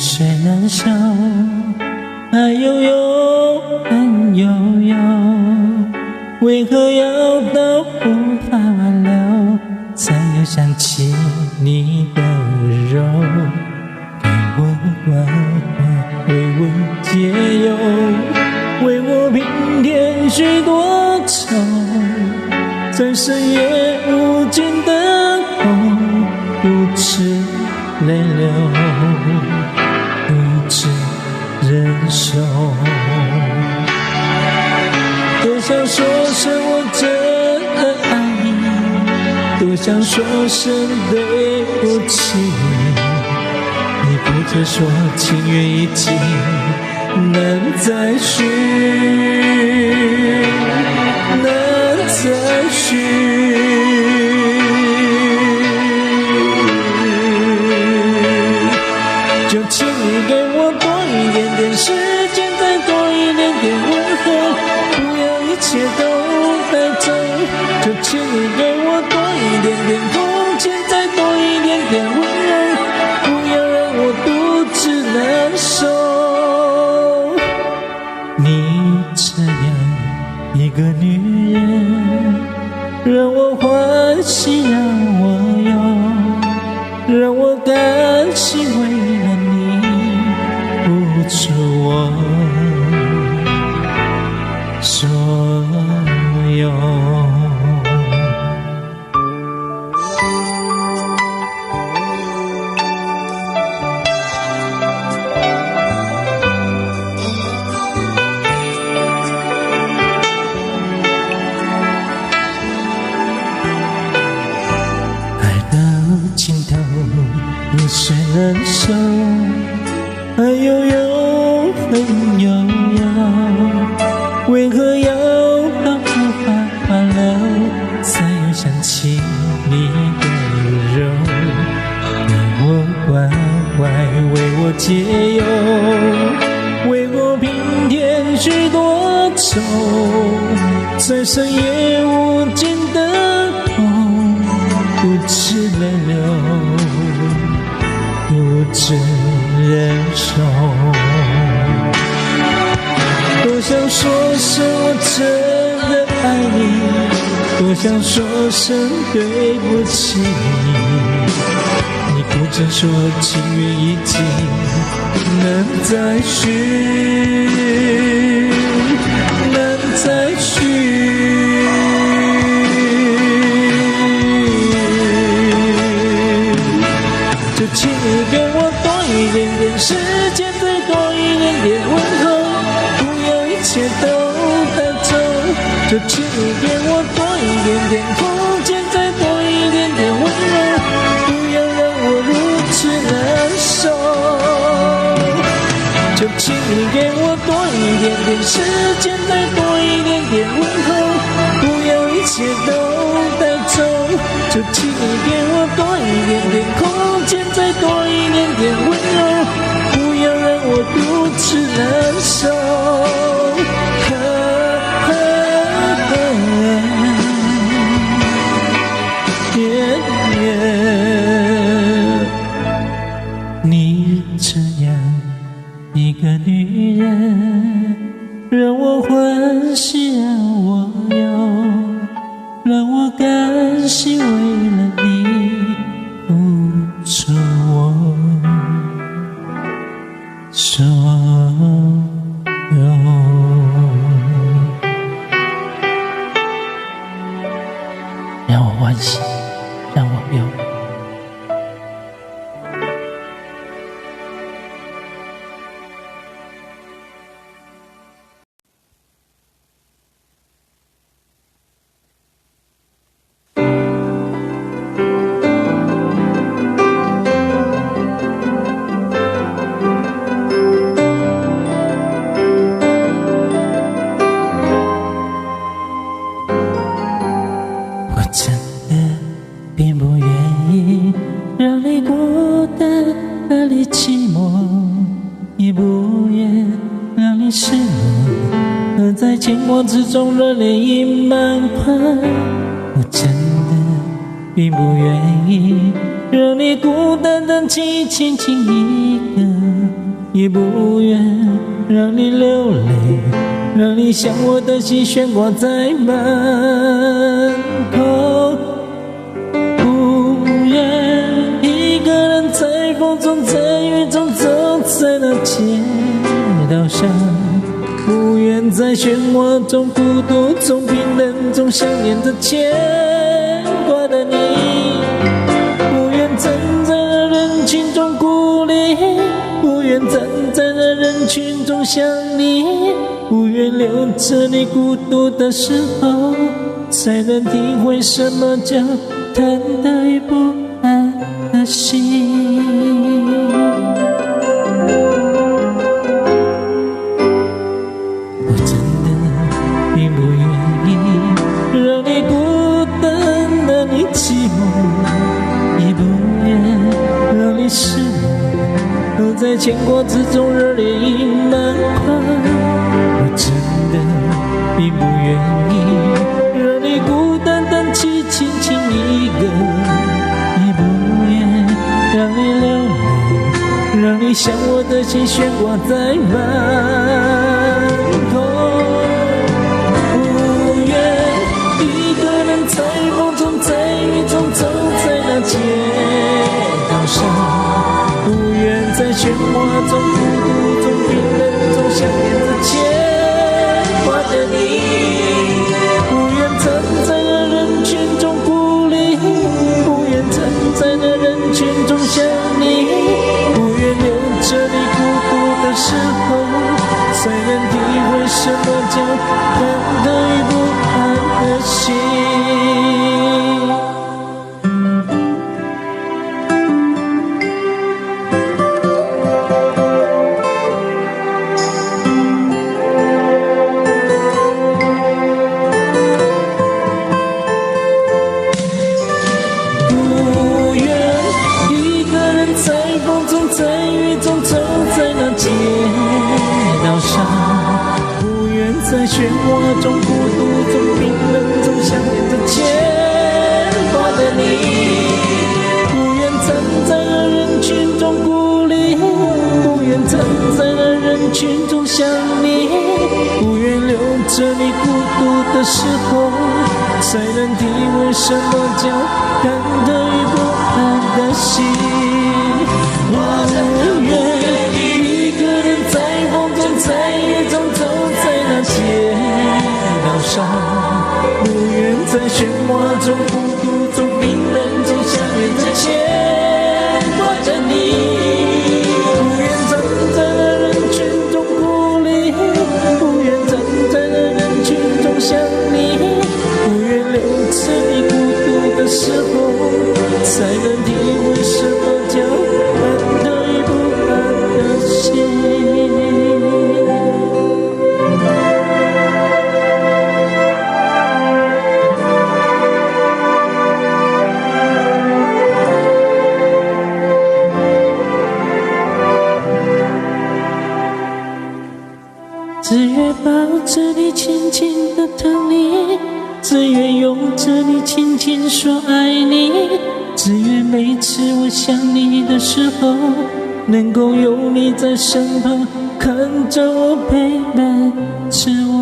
水难收，爱悠悠，恨悠悠，为何要到无法挽留？才又想起你的温柔，给我关怀，为我解忧，为我平添许多愁，在深夜无尽的痛，不止泪流，不止忍受。多想说声我真的爱你，多想说声对不起，你不曾说情缘已尽难再续，难再续。就请你给我多一点点时间，再多一点点问候，不要一切都带走。就请你给我多一点点空间，再多一点点温柔，不要让我独自难受。你这样一个女人，让我欢喜让我忧，让我甘心为了你付出我所有。尽头你谁能收，爱悠悠，恨悠悠，为何要到无法挽留？才又想起你的温柔，给我关怀，为我解忧，为我平添许多愁，在深夜无尽的痛，不止泪流，不止忍受。多想说声我真的爱你，多想说声对不起，你不曾说情缘已尽难再续，难再续。就请你给我多一点点时间，再多一点点问候，不要一切都带走。就请你给我多一点点空间，再多一点点温柔，不要让我如此难受。就请你给我多一点点时间，再多一点点问候，不要一切都带走。就请你给我多一点点空间，再多一点点温柔，不要让我独自难受。你这样一个女人，让我欢喜让我忧，让我甘心为了你付出我所有。让我欢喜让我忧。在情光之中热泪盈满怀，我真的并不愿意让你孤单的凄轻轻一个也不愿让你流泪，让你像我的心悬挂在门口。不愿一个人在风中在雨中走在那街道上，不愿在喧哗中孤独中冰冷中想念着牵挂的你，不愿站在那人群中孤立，不愿站在那人群中想你，不愿留着你孤独的时候，才能体会什么叫忐忑与不安的心。我真的并不愿意让你孤单的你寂寞，也不愿让你失落，都在牵挂之中热烈盈满怀。我真的并不愿意让你孤单单凄轻轻一个，也不愿让你流泪，让你像我的心悬挂在门口。不愿一个人在风中在雨中走在那街道上，不愿在喧哗中孤独中冰冷中想念着牵挂的你，不愿站在那人群中孤立，不愿站在那人群中想你，不愿留着你孤独的时候，才能体会什么叫忐忑与不安的心。在雨中走在那街道上，不愿在喧哗中孤独中冰冷中想念着牵挂的你，不愿站在那人群中孤立，不愿站在那人群中想你，不愿留着你孤独的时候，才能体会什么叫忐忑与不安的心。我不愿一个人在风中在雨中走在那街道上，不愿在喧哗中孤独中冰冷中想念着牵挂着你，不愿站在那人群中孤立，不愿站在那人群中想你，不愿留着你孤独的时候，才能体会什么叫忐忑与不安的心。只愿抱着你轻轻地疼你，只愿拥着你轻轻说爱你，只愿每次我想你的时候，能够有你在身旁，看着我陪伴着我。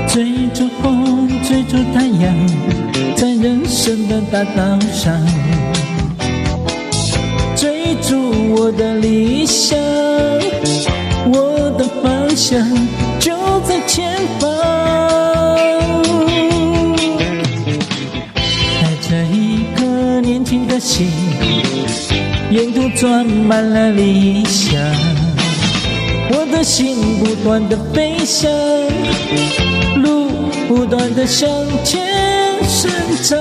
追逐风，追逐太阳，在人生的大道上，追逐我的理想，我的方向就在前方。带着一颗年轻的心，沿途装满了理想，我的心不断地飞翔，路不断地向前伸长。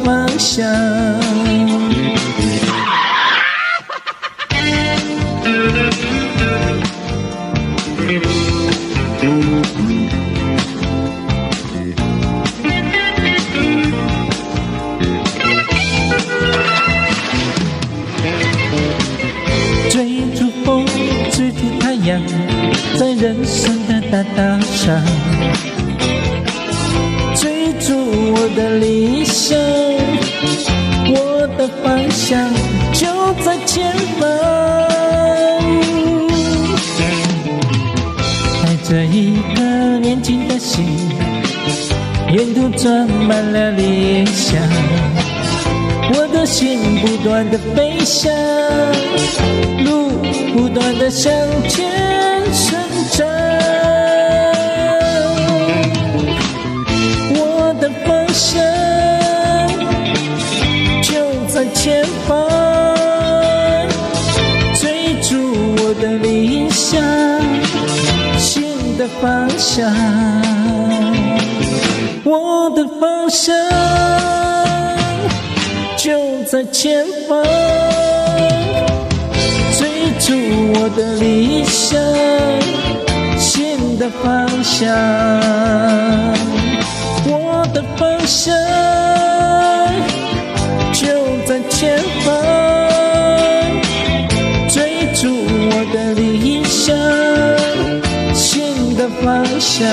方向。追逐风，追逐太阳，在人生的大道上，追逐我的理想，我的方向就在前方。带着一颗年轻的心，沿途装满了理想，我的心不断地飞翔，路不断地向前生长。我的方向就在前方，追逐我的理想，新的方向。我的方向就在前方，追逐我的理想，新的方向。我的方向就在前方，追逐我的理想，新的方向。